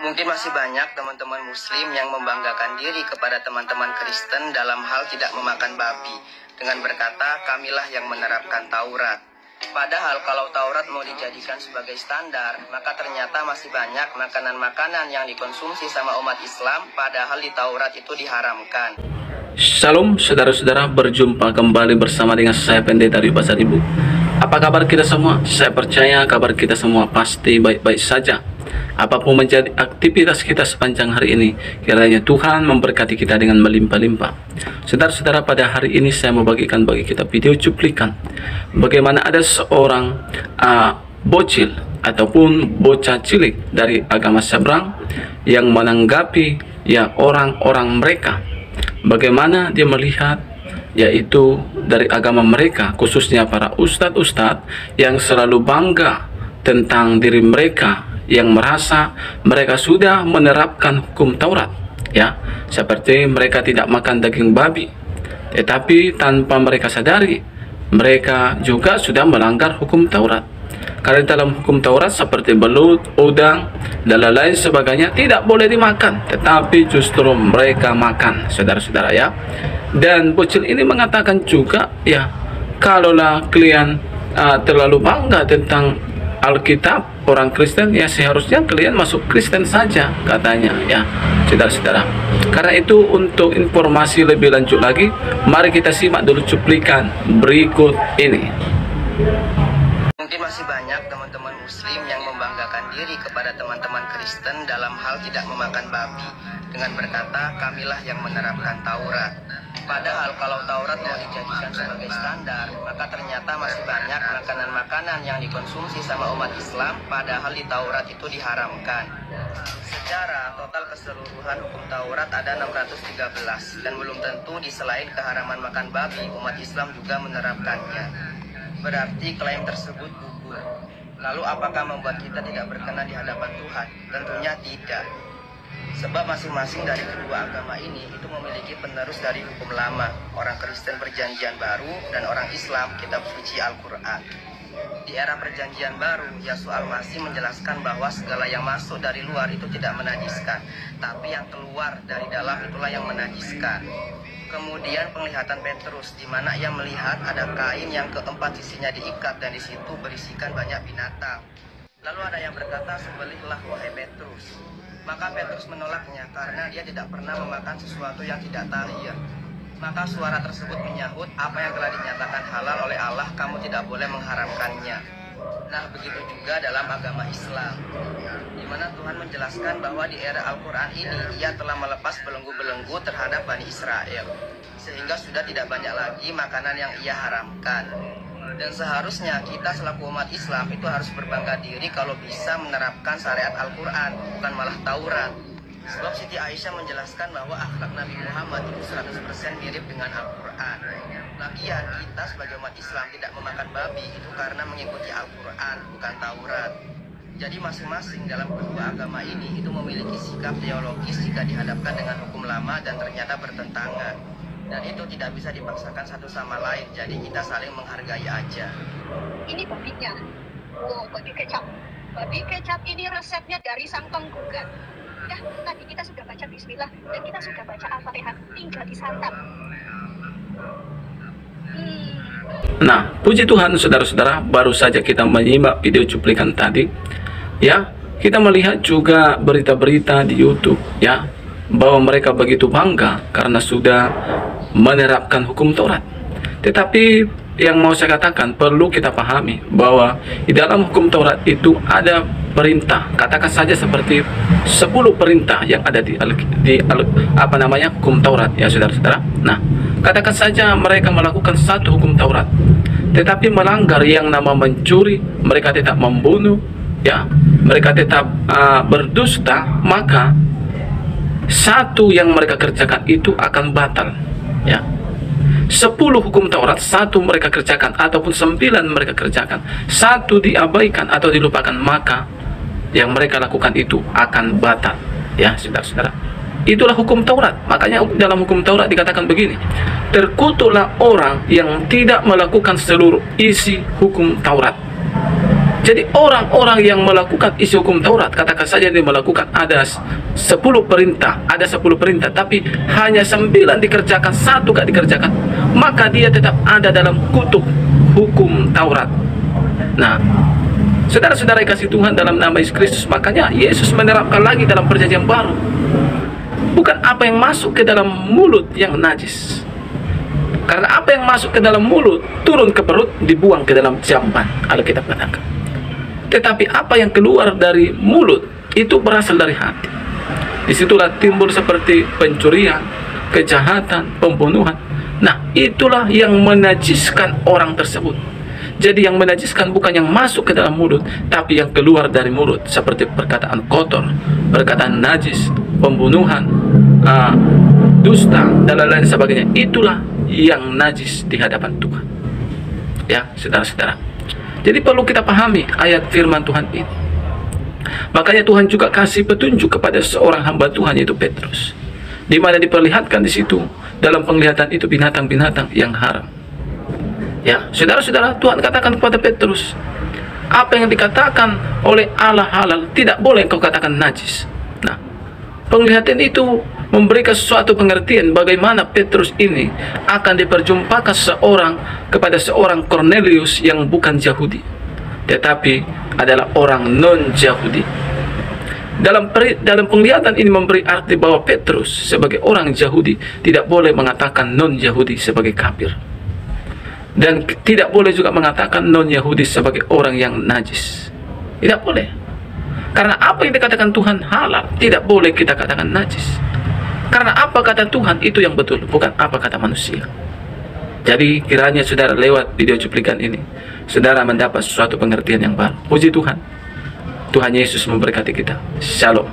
Mungkin masih banyak teman-teman muslim yang membanggakan diri kepada teman-teman Kristen dalam hal tidak memakan babi dengan berkata, kamilah yang menerapkan Taurat. Padahal kalau Taurat mau dijadikan sebagai standar, maka ternyata masih banyak makanan-makanan yang dikonsumsi sama umat Islam, padahal di Taurat itu diharamkan. Shalom saudara-saudara, berjumpa kembali bersama dengan saya Pendeta Rio Basaribu. Apa kabar kita semua? Saya percaya kabar kita semua pasti baik-baik saja. Apapun menjadi aktivitas kita sepanjang hari ini, kiranya Tuhan memberkati kita dengan melimpah-limpah. Saudara-saudara, pada hari ini saya mau bagikan bagi kita video cuplikan bagaimana ada seorang bocil ataupun bocah cilik dari agama seberang yang menanggapi orang-orang mereka, bagaimana dia melihat yaitu dari agama mereka, khususnya para ustadz-ustadz yang selalu bangga tentang diri mereka, yang merasa mereka sudah menerapkan hukum Taurat, ya, seperti mereka tidak makan daging babi, tetapi tanpa mereka sadari mereka juga sudah melanggar hukum Taurat. Karena dalam hukum Taurat seperti belut, udang, dan lain sebagainya tidak boleh dimakan, tetapi justru mereka makan, saudara-saudara, ya. Dan bocil ini mengatakan juga, ya, kalaulah kalian terlalu bangga tentang Alkitab orang Kristen, ya seharusnya kalian masuk Kristen saja, katanya, ya, saudara-saudara. Karena itu, untuk informasi lebih lanjut lagi, mari kita simak dulu cuplikan berikut ini. Mungkin masih banyak teman-teman muslim yang membanggakan diri kepada teman-teman Kristen dalam hal tidak memakan babi dengan berkata, kamilah yang menerapkan Taurat. Padahal kalau Taurat mau dijadikan sebagai standar, maka ternyata masih banyak makanan-makanan yang dikonsumsi sama umat Islam, padahal di Taurat itu diharamkan. Secara total keseluruhan hukum Taurat ada 613, dan belum tentu di selain keharaman makan babi, umat Islam juga menerapkannya. Berarti klaim tersebut gugur. Lalu apakah membuat kita tidak berkenan di hadapan Tuhan? Tentunya tidak. Sebab masing-masing dari kedua agama ini itu memiliki penerus dari hukum lama, orang Kristen Perjanjian Baru dan orang Islam kitab suci Al-Quran. Di era Perjanjian Baru, Yesus Al-Masih menjelaskan bahwa segala yang masuk dari luar itu tidak menajiskan, tapi yang keluar dari dalam itulah yang menajiskan. Kemudian penglihatan Petrus, di mana ia melihat ada kain yang keempat sisinya diikat dan di situ berisikan banyak binatang. Lalu ada yang berkata, sembelihlah wahai Petrus. Maka Petrus menolaknya karena dia tidak pernah memakan sesuatu yang tidak tahir. Maka suara tersebut menyahut, apa yang telah dinyatakan halal oleh Allah, kamu tidak boleh mengharamkannya. Nah, begitu juga dalam agama Islam, di mana Tuhan menjelaskan bahwa di era Al-Quran ini ia telah melepas belenggu-belenggu terhadap Bani Israel, sehingga sudah tidak banyak lagi makanan yang ia haramkan. Dan seharusnya kita selaku umat Islam itu harus berbangga diri kalau bisa menerapkan syariat Al-Quran, bukan malah Taurat. Sebab Siti Aisyah menjelaskan bahwa akhlak Nabi Muhammad itu 100% mirip dengan Al-Quran. Lagian kita sebagai umat Islam tidak memakan babi itu karena mengikuti Al-Quran, bukan Taurat. Jadi masing-masing dalam kedua agama ini itu memiliki sikap teologis jika dihadapkan dengan hukum lama dan ternyata bertentangan. Dan itu tidak bisa dipaksakan satu sama lain, jadi kita saling menghargai aja. Ini babinya, babi kecap. Babi kecap ini resepnya dari sang penggugat. Ya, tadi kita sudah baca Bismillah dan kita sudah baca Al-Fatihah, tinggal disantap. Nah, puji Tuhan saudara-saudara, baru saja kita menyimak video cuplikan tadi, ya, kita melihat juga berita-berita di YouTube, ya, bahwa mereka begitu bangga karena sudah menerapkan hukum Taurat. Tetapi yang mau saya katakan, perlu kita pahami bahwa di dalam hukum Taurat itu ada perintah, katakan saja seperti 10 perintah yang ada di hukum Taurat, ya saudara-saudara. Nah, katakan saja mereka melakukan satu hukum Taurat, tetapi melanggar yang nama mencuri, mereka tetap membunuh, ya, mereka tetap berdusta, maka satu yang mereka kerjakan itu akan batal, ya. 10 hukum Taurat, satu mereka kerjakan ataupun 9 mereka kerjakan, satu diabaikan atau dilupakan, maka yang mereka lakukan itu akan batal, ya saudara-saudara. Itulah hukum Taurat. Makanya dalam hukum Taurat dikatakan begini, terkutuklah orang yang tidak melakukan seluruh isi hukum Taurat. Jadi orang-orang yang melakukan isi hukum Taurat, katakan saja dia melakukan ada 10 perintah, tapi hanya 9 dikerjakan, 1 gak dikerjakan, maka dia tetap ada dalam kutub hukum Taurat. Nah, saudara-saudara kasih Tuhan dalam nama Yesus Kristus, makanya Yesus menerapkan lagi dalam perjanjian baru, bukan apa yang masuk ke dalam mulut yang najis. Karena apa yang masuk ke dalam mulut turun ke perut, dibuang ke dalam jamban, Alkitab katakan. Tetapi apa yang keluar dari mulut itu berasal dari hati. Disitulah timbul seperti pencurian, kejahatan, pembunuhan. Nah, itulah yang menajiskan orang tersebut. Jadi yang menajiskan bukan yang masuk ke dalam mulut, tapi yang keluar dari mulut, seperti perkataan kotor, perkataan najis, pembunuhan, dusta, dan lain-lain sebagainya. Itulah yang najis di hadapan Tuhan. Ya, saudara-saudara. Jadi perlu kita pahami ayat firman Tuhan ini. Makanya Tuhan juga kasih petunjuk kepada seorang hamba Tuhan, yaitu Petrus, di mana diperlihatkan di situ dalam penglihatan itu binatang-binatang yang haram. Ya, saudara-saudara, Tuhan katakan kepada Petrus, apa yang dikatakan oleh Allah halal tidak boleh engkau katakan najis. Nah, penglihatan itu memberikan suatu pengertian bagaimana Petrus ini akan diperjumpakan kepada seorang Cornelius yang bukan Yahudi, tetapi adalah orang non-Yahudi. Dalam penglihatan ini memberi arti bahwa Petrus sebagai orang Yahudi tidak boleh mengatakan non-Yahudi sebagai kafir, dan tidak boleh juga mengatakan non-Yahudi sebagai orang yang najis. Tidak boleh. Karena apa yang dikatakan Tuhan halal, tidak boleh kita katakan najis. Karena apa kata Tuhan itu yang betul, bukan apa kata manusia. Jadi kiranya saudara lewat video cuplikan ini, saudara mendapat suatu pengertian yang baru. Puji Tuhan. Tuhan Yesus memberkati kita. Shalom.